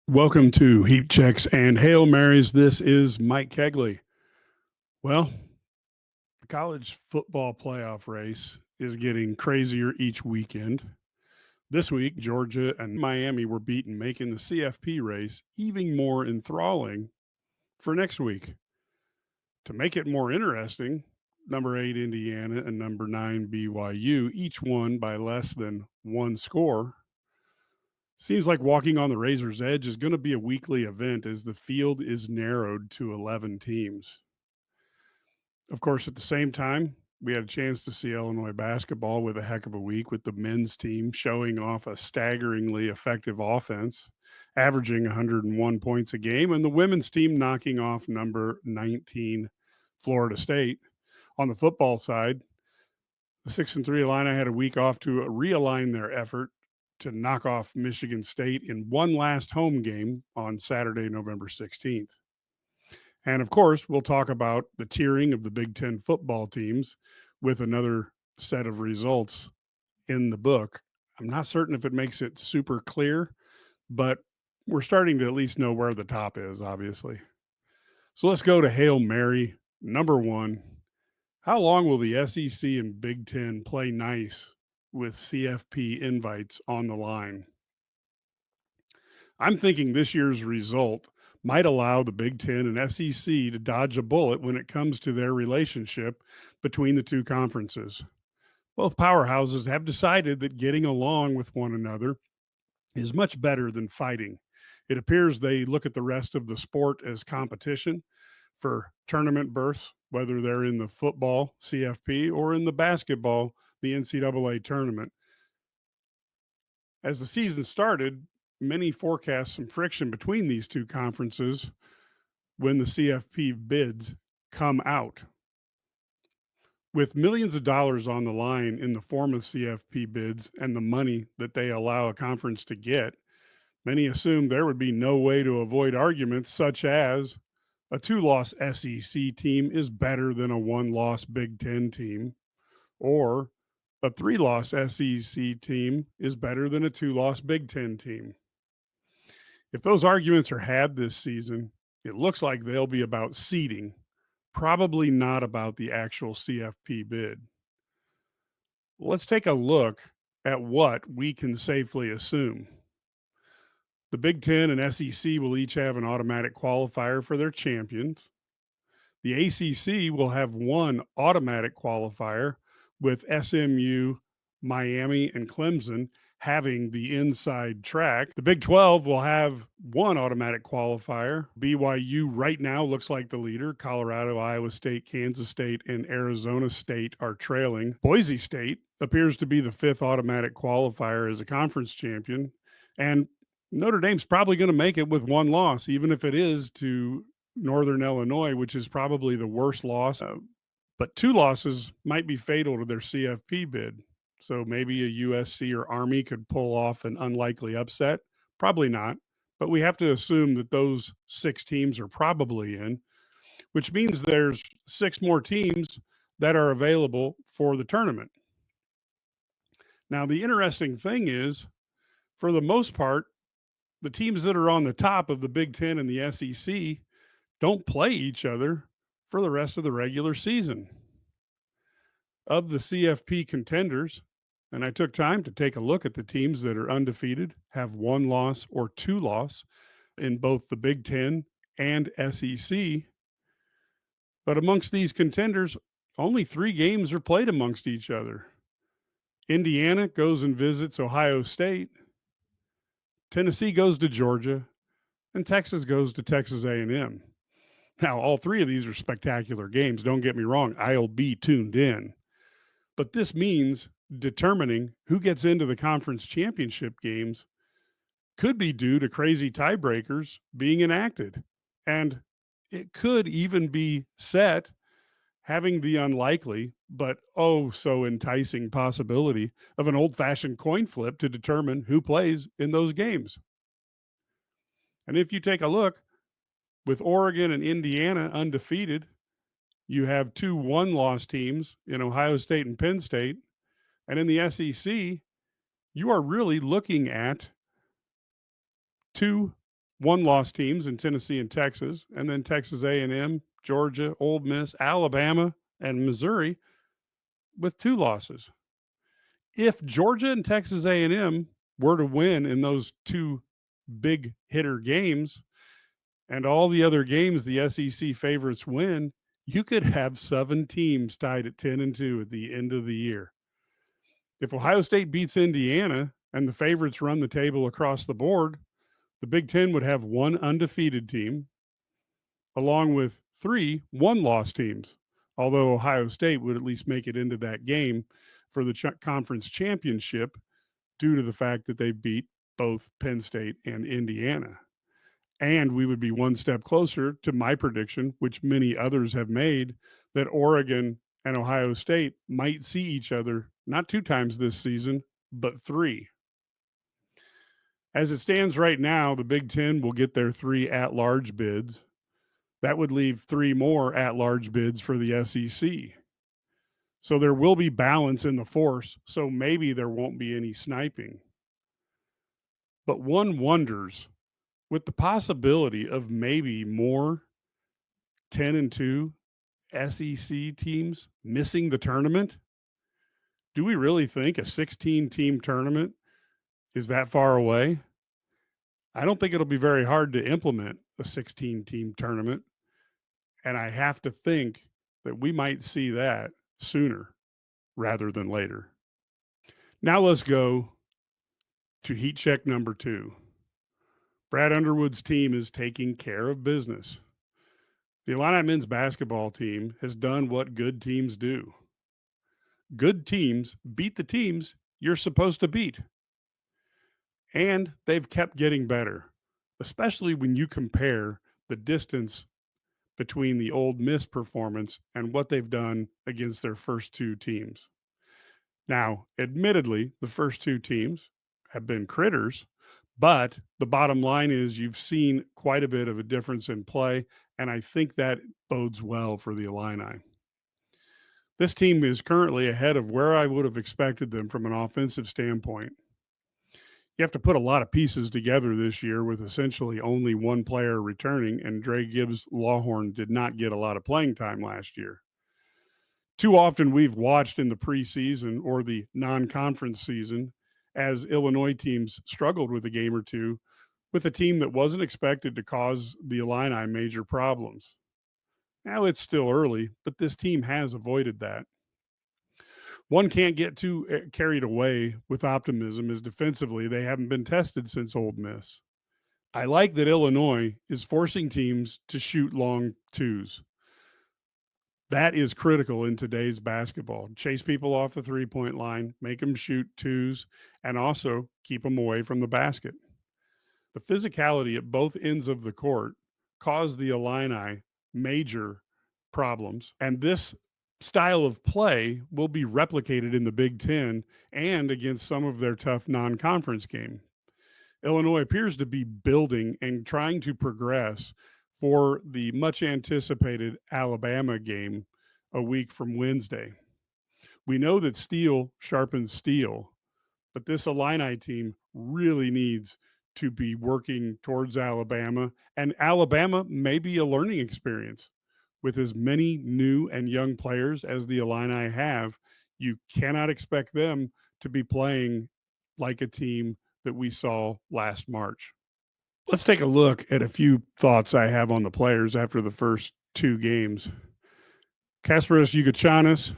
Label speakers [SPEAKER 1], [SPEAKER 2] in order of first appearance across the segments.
[SPEAKER 1] Welcome to Heat Checks and Hail Marys. This is Mike Cagley. Well, the college football playoff race is getting crazier each weekend. This week, Georgia and Miami were beaten, making the CFP race even more enthralling for next week. To make it more interesting, number 8 Indiana and number 9 BYU each won by less than one score. Seems like walking on the razor's edge is going to be a weekly event as the field is narrowed to 11 teams. Of course, at the same time, we had a chance to see Illinois basketball with a heck of a week, with the men's team showing off a staggeringly effective offense, averaging 101 points a game, and the women's team knocking off number 19 Florida State. On the football side, the 6-3 Illini had a week off to realign their effort to knock off Michigan State in one last home game on Saturday, November 16th. And of course, we'll talk about the tiering of the Big Ten football teams with another set of results in the book. I'm not certain if it makes it super clear, but we're starting to at least know where the top is, obviously. So let's go to Hail Mary, number one. How long will the SEC and Big Ten play nice with CFP invites on the line? I'm thinking this year's result might allow the Big Ten and SEC to dodge a bullet when it comes to their relationship between the two conferences. Both powerhouses have decided that getting along with one another is much better than fighting. It appears they look at the rest of the sport as competition for tournament berths, whether they're in the football CFP or in the basketball, the NCAA tournament. As the season started, many forecast some friction between these two conferences when the CFP bids come out. With millions of dollars on the line in the form of CFP bids and the money that they allow a conference to get, many assume there would be no way to avoid arguments such as a 2-loss SEC team is better than a 1-loss Big Ten team, or a 3-loss SEC team is better than a 2-loss Big Ten team. If those arguments are had this season, it looks like they'll be about seeding, probably not about the actual CFP bid. Let's take a look at what we can safely assume. The Big Ten and SEC will each have an automatic qualifier for their champions. The ACC will have one automatic qualifier, with SMU, Miami, and Clemson having the inside track. The Big 12 will have one automatic qualifier. BYU right now looks like the leader. Colorado, Iowa State, Kansas State, and Arizona State are trailing. Boise State appears to be the fifth automatic qualifier as a conference champion. And Notre Dame's probably going to make it with one loss, even if it is to Northern Illinois, which is probably the worst loss. But two losses might be fatal to their CFP bid. So maybe a USC or Army could pull off an unlikely upset. Probably not. But we have to assume that those 6 teams are probably in, which means there's 6 more teams that are available for the tournament. Now, the interesting thing is, for the most part, the teams that are on the top of the Big Ten and the SEC don't play each other for the rest of the regular season. Of the CFP contenders, and I took time to take a look at the teams that are undefeated, have 1 loss or 2 loss in both the Big Ten and SEC. But amongst these contenders, only 3 games are played amongst each other. Indiana goes and visits Ohio State. Tennessee goes to Georgia, and Texas goes to Texas A&M. Now, all 3 of these are spectacular games. Don't get me wrong. I'll be tuned in. But this means determining who gets into the conference championship games could be due to crazy tiebreakers being enacted. And it could even be set having the unlikely, but oh so enticing possibility of an old-fashioned coin flip to determine who plays in those games. And if you take a look, with Oregon and Indiana undefeated, you have 2 1-loss teams in Ohio State and Penn State. And in the SEC, you are really looking at 2 one-loss teams in Tennessee and Texas, and then Texas A&M, Georgia, Ole Miss, Alabama, and Missouri with 2 losses. If Georgia and Texas A&M were to win in those 2 big hitter games and all the other games the SEC favorites win, you could have 7 teams tied at 10-2 at the end of the year. If Ohio State beats Indiana and the favorites run the table across the board, the Big Ten would have 1 undefeated team, along with 3 one-loss teams, although Ohio State would at least make it into that game for the conference championship due to the fact that they beat both Penn State and Indiana. And we would be one step closer to my prediction, which many others have made, that Oregon and Ohio State might see each other not 2 times this season, but 3. As it stands right now, the Big Ten will get their 3 at-large bids. That would leave 3 more at-large bids for the SEC. So there will be balance in the force, so maybe there won't be any sniping. But one wonders, with the possibility of maybe more 10-2 SEC teams missing the tournament, do we really think a 16-team tournament is that far away? I don't think it'll be very hard to implement a 16-team tournament, and I have to think that we might see that sooner rather than later. Now let's go to heat check number 2. Brad Underwood's team is taking care of business. The Illini men's basketball team has done what good teams do. Good teams beat the teams you're supposed to beat. And they've kept getting better, especially when you compare the distance between the Ole Miss performance and what they've done against their first 2 teams. Now, admittedly, the first 2 teams have been critters, but the bottom line is you've seen quite a bit of a difference in play, and I think that bodes well for the Illini. This team is currently ahead of where I would have expected them from an offensive standpoint. You have to put a lot of pieces together this year with essentially only one player returning, and Dre Gibbs Lawhorn did not get a lot of playing time last year. Too often we've watched in the preseason or the non-conference season as Illinois teams struggled with a game or two with a team that wasn't expected to cause the Illini major problems. Now it's still early, but this team has avoided that. One can't get too carried away with optimism as defensively they haven't been tested since Ole Miss. I like that Illinois is forcing teams to shoot long twos. That is critical in today's basketball. Chase people off the three-point line, make them shoot twos, and also keep them away from the basket. The physicality at both ends of the court caused the Illini major problems, and this style of play will be replicated in the Big Ten and against some of their tough non-conference games. Illinois appears to be building and trying to progress for the much anticipated Alabama game a week from Wednesday. We know that steel sharpens steel, but this Illini team really needs to be working towards Alabama, and Alabama may be a learning experience. With as many new and young players as the Illini have, you cannot expect them to be playing like a team that we saw last March. Let's take a look at a few thoughts I have on the players after the first 2 games. Kasparas Yukachanis,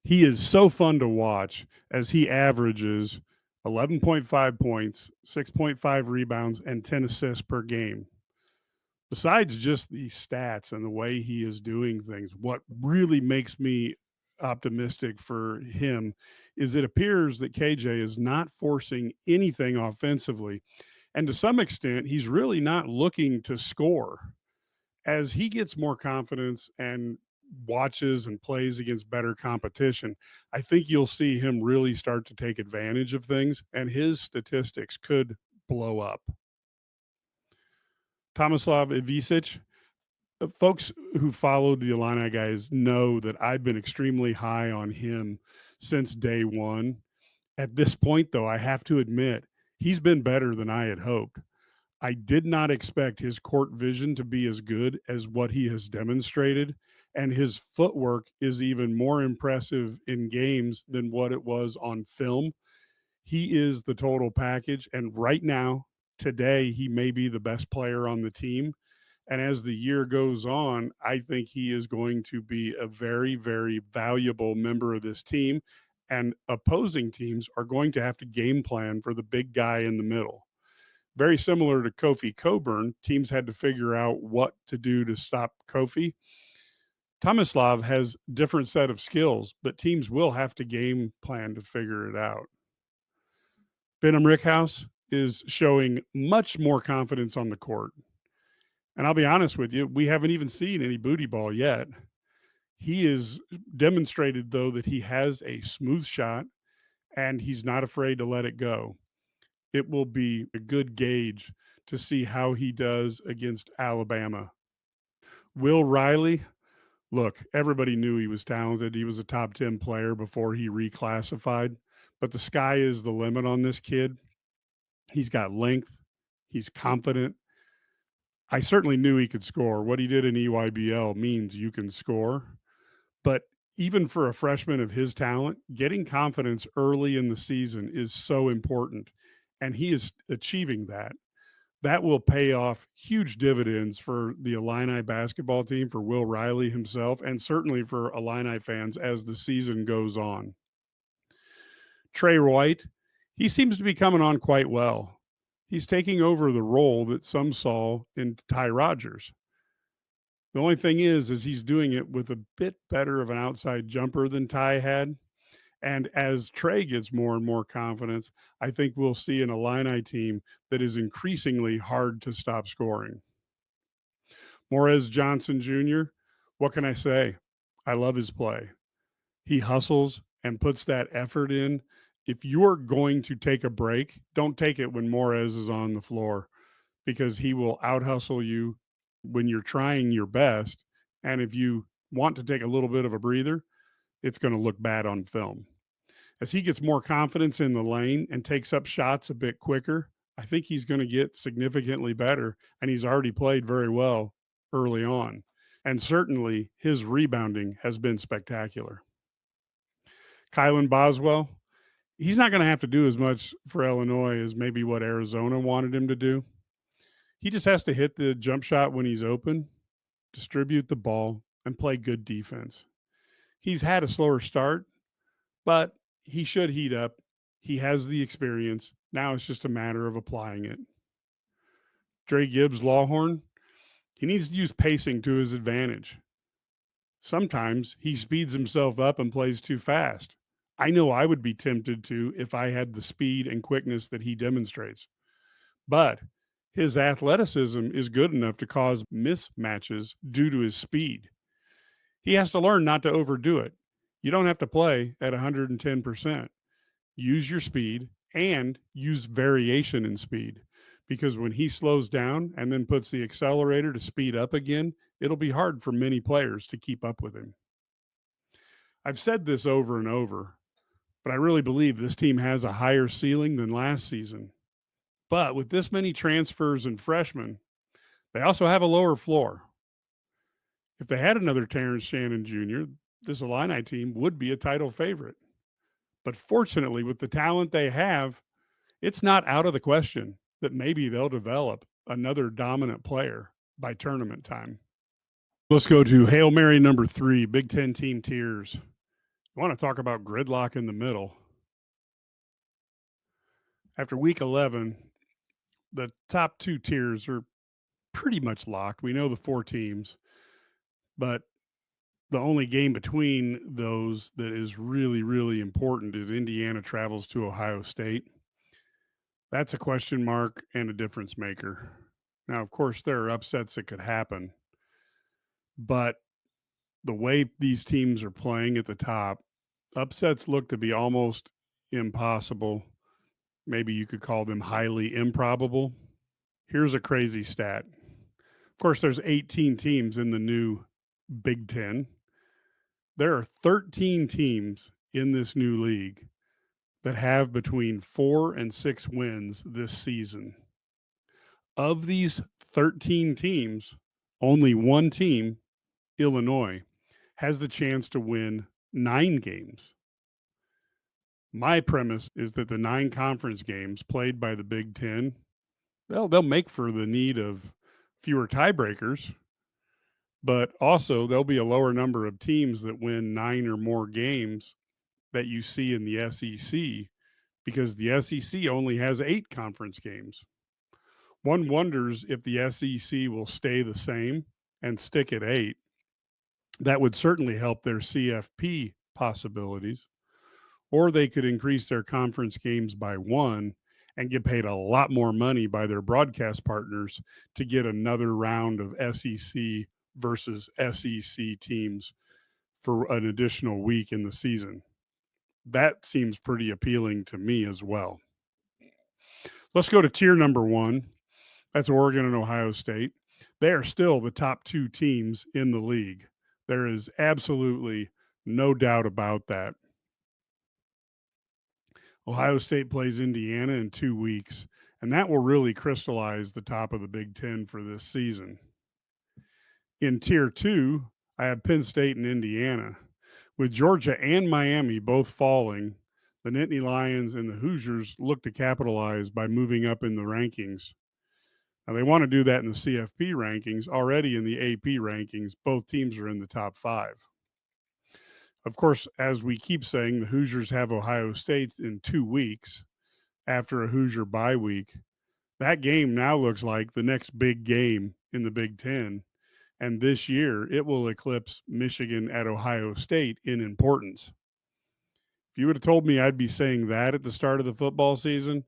[SPEAKER 1] he is so fun to watch as he averages 11.5 points, 6.5 rebounds, and 10 assists per game. Besides just the stats and the way he is doing things, what really makes me optimistic for him is it appears that KJ is not forcing anything offensively. And to some extent, he's really not looking to score. As he gets more confidence and watches and plays against better competition, I think you'll see him really start to take advantage of things, and his statistics could blow up. Tomislav Ivisic, folks who followed the Illini guys know that I've been extremely high on him since day one. At this point, though, I have to admit, he's been better than I had hoped. I did not expect his court vision to be as good as what he has demonstrated, and his footwork is even more impressive in games than what it was on film. He is the total package, and right now, today, he may be the best player on the team. And as the year goes on, I think he is going to be a very, very valuable member of this team. And opposing teams are going to have to game plan for the big guy in the middle. Very similar to Kofi Coburn, teams had to figure out what to do to stop Kofi. Tomislav has different set of skills, but teams will have to game plan to figure it out. Benham Rickhouse is showing much more confidence on the court. And I'll be honest with you, we haven't even seen any booty ball yet. He is demonstrated, though, that he has a smooth shot and he's not afraid to let it go. It will be a good gauge to see how he does against Alabama. Will Riley, look, everybody knew he was talented. He was a top 10 player before he reclassified, but the sky is the limit on this kid. He's got length, he's confident. I certainly knew he could score. What he did in EYBL means you can score. But even for a freshman of his talent, getting confidence early in the season is so important. And he is achieving that. That will pay off huge dividends for the Illini basketball team, for Will Riley himself, and certainly for Illini fans as the season goes on. Trey White, he seems to be coming on quite well. He's taking over the role that some saw in Ty Rodgers. The only thing is he's doing it with a bit better of an outside jumper than Ty had. And as Trey gets more and more confidence, I think we'll see an Illini team that is increasingly hard to stop scoring. Morez Johnson Jr., what can I say? I love his play. He hustles and puts that effort in. If you're going to take a break, don't take it when Morez is on the floor because he will out hustle you when you're trying your best. And if you want to take a little bit of a breather, it's going to look bad on film. As he gets more confidence in the lane and takes up shots a bit quicker, I think he's going to get significantly better. And he's already played very well early on. And certainly his rebounding has been spectacular. Kylan Boswell, he's not going to have to do as much for Illinois as maybe what Arizona wanted him to do. He just has to hit the jump shot when he's open, distribute the ball, and play good defense. He's had a slower start, but he should heat up. He has the experience. Now it's just a matter of applying it. Dre Gibbs Lawhorn, he needs to use pacing to his advantage. Sometimes he speeds himself up and plays too fast. I know I would be tempted to if I had the speed and quickness that he demonstrates. But his athleticism is good enough to cause mismatches due to his speed. He has to learn not to overdo it. You don't have to play at 110%. Use your speed and use variation in speed because when he slows down and then puts the accelerator to speed up again, it'll be hard for many players to keep up with him. I've said this over and over, but I really believe this team has a higher ceiling than last season. But with this many transfers and freshmen, they also have a lower floor. If they had another Terrence Shannon Jr., this Illini team would be a title favorite. But fortunately, with the talent they have, it's not out of the question that maybe they'll develop another dominant player by tournament time. Let's go to Hail Mary number 3, Big Ten team tiers. I want to talk about gridlock in the middle. After week 11, the top 2 tiers are pretty much locked. We know the 4 teams, but the only game between those that is really, really important is Indiana travels to Ohio State. That's a question mark and a difference maker. Now, of course, there are upsets that could happen, but the way these teams are playing at the top, upsets look to be almost impossible. Maybe you could call them highly improbable. Here's a crazy stat. Of course, there's 18 teams in the new Big Ten. There are 13 teams in this new league that have between 4 and 6 wins this season. Of these 13 teams, only one team, Illinois, has the chance to win 9 games. My premise is that the 9 conference games played by the Big Ten, they'll make for the need of fewer tiebreakers, but also there'll be a lower number of teams that win 9 or more games that you see in the SEC, because the SEC only has 8 conference games. One wonders if the SEC will stay the same and stick at 8. That would certainly help their CFP possibilities. Or they could increase their conference games by 1 and get paid a lot more money by their broadcast partners to get another round of SEC versus SEC teams for an additional week in the season. That seems pretty appealing to me as well. Let's go to tier number 1. That's Oregon and Ohio State. They are still the top 2 teams in the league. There is absolutely no doubt about that. Ohio State plays Indiana in 2 weeks, and that will really crystallize the top of the Big Ten for this season. In Tier 2, I have Penn State and Indiana. With Georgia and Miami both falling, the Nittany Lions and the Hoosiers look to capitalize by moving up in the rankings. Now, they want to do that in the CFP rankings. Already in the AP rankings, both teams are in the top 5. Of course, as we keep saying, the Hoosiers have Ohio State in 2 weeks after a Hoosier bye week. That game now looks like the next big game in the Big Ten. And this year, it will eclipse Michigan at Ohio State in importance. If you would have told me I'd be saying that at the start of the football season,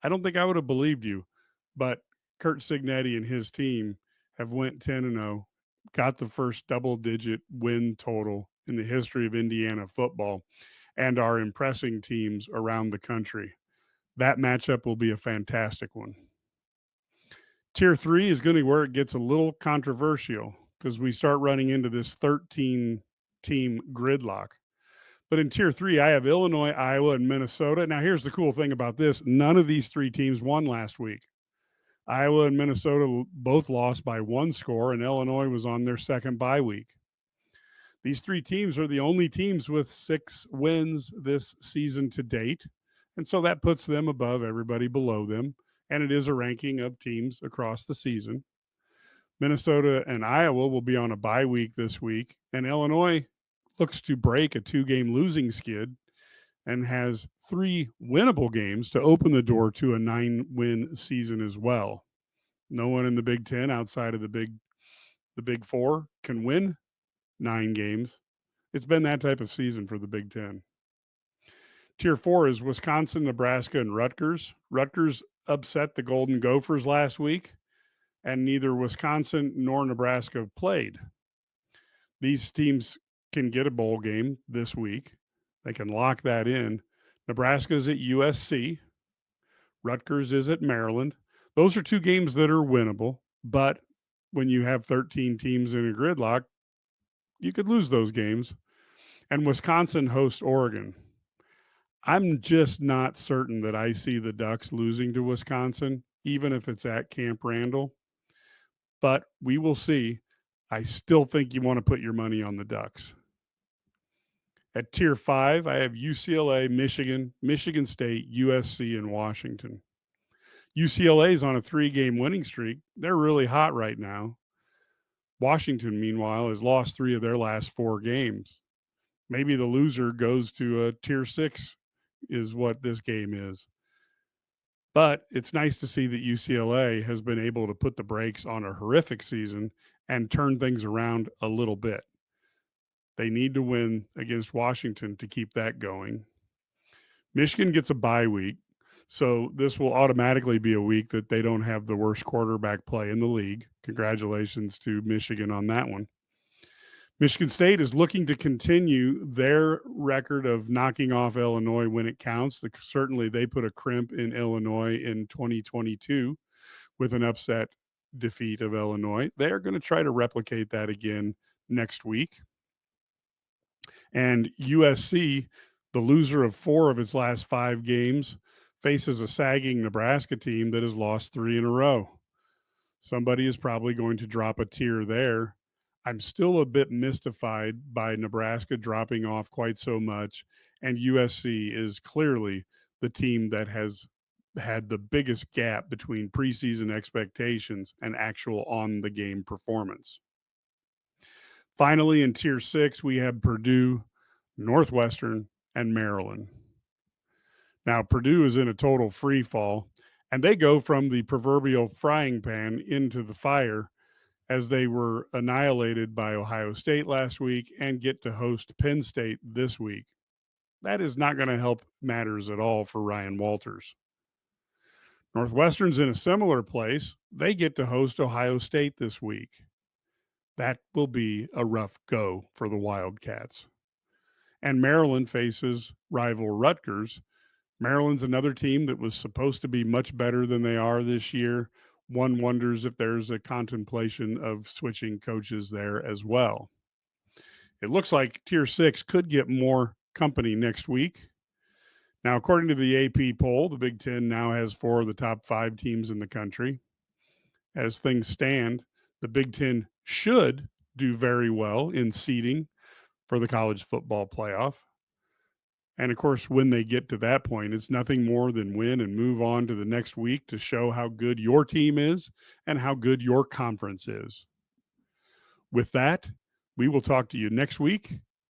[SPEAKER 1] I don't think I would have believed you. But Kurt Signetti and his team have went 10-0, got the first double-digit win total in the history of Indiana football, and are impressing teams around the country. That matchup will be a fantastic one. Tier 3 is going to be where it gets a little controversial because we start running into this 13-team gridlock. But in Tier 3, I have Illinois, Iowa, and Minnesota. Now, here's the cool thing about this. None of these 3 teams won last week. Iowa and Minnesota both lost by 1 score, and Illinois was on their second bye week. These 3 teams are the only teams with 6 wins this season to date, and so that puts them above everybody below them, and it is a ranking of teams across the season. Minnesota and Iowa will be on a bye week this week, and Illinois looks to break a 2-game losing skid and has 3 winnable games to open the door to a 9-win season as well. No one in the Big Ten outside of the Big Four can win 9 games. It's been that type of season for the Big Ten. Tier 4 is Wisconsin, Nebraska, and Rutgers. Rutgers upset the Golden Gophers last week, and neither Wisconsin nor Nebraska played. These teams can get a bowl game this week. They can lock that in. Nebraska's at USC. Rutgers is at Maryland. Those are 2 games that are winnable, but when you have 13 teams in a gridlock, you could lose those games. And Wisconsin hosts Oregon. I'm just not certain that I see the Ducks losing to Wisconsin, even if it's at Camp Randall. But we will see. I still think you want to put your money on the Ducks. At Tier 5, I have UCLA, Michigan, Michigan State, USC, and Washington. UCLA is on a 3-game winning streak. They're really hot right now. Washington, meanwhile, has lost 3 of their last 4 games. Maybe the loser goes to a Tier 6 is what this game is. But it's nice to see that UCLA has been able to put the brakes on a horrific season and turn things around a little bit. They need to win against Washington to keep that going. Michigan gets a bye week, so this will automatically be a week that they don't have the worst quarterback play in the league. Congratulations to Michigan on that one. Michigan State is looking to continue their record of knocking off Illinois when it counts. Certainly, they put a crimp in Illinois in 2022 with an upset defeat of Illinois. They are going to try to replicate that again next week. And USC, the loser of 4 of its last 5 games, faces a sagging Nebraska team that has lost 3 in a row. Somebody is probably going to drop a tier there. I'm still a bit mystified by Nebraska dropping off quite so much, and USC is clearly the team that has had the biggest gap between preseason expectations and actual on the game performance. Finally, in Tier 6, we have Purdue, Northwestern, and Maryland. Now, Purdue is in a total free fall, and they go from the proverbial frying pan into the fire as they were annihilated by Ohio State last week and get to host Penn State this week. That is not going to help matters at all for Ryan Walters. Northwestern's in a similar place. They get to host Ohio State this week. That will be a rough go for the Wildcats. And Maryland faces rival Rutgers. Maryland's another team that was supposed to be much better than they are this year. One wonders if there's a contemplation of switching coaches there as well. It looks like Tier 6 could get more company next week. Now, according to the AP poll, the Big Ten now has 4 of the top 5 teams in the country. As things stand, the Big Ten should do very well in seeding for the college football playoff. And of course, when they get to that point, it's nothing more than win and move on to the next week to show how good your team is and how good your conference is. With that, we will talk to you next week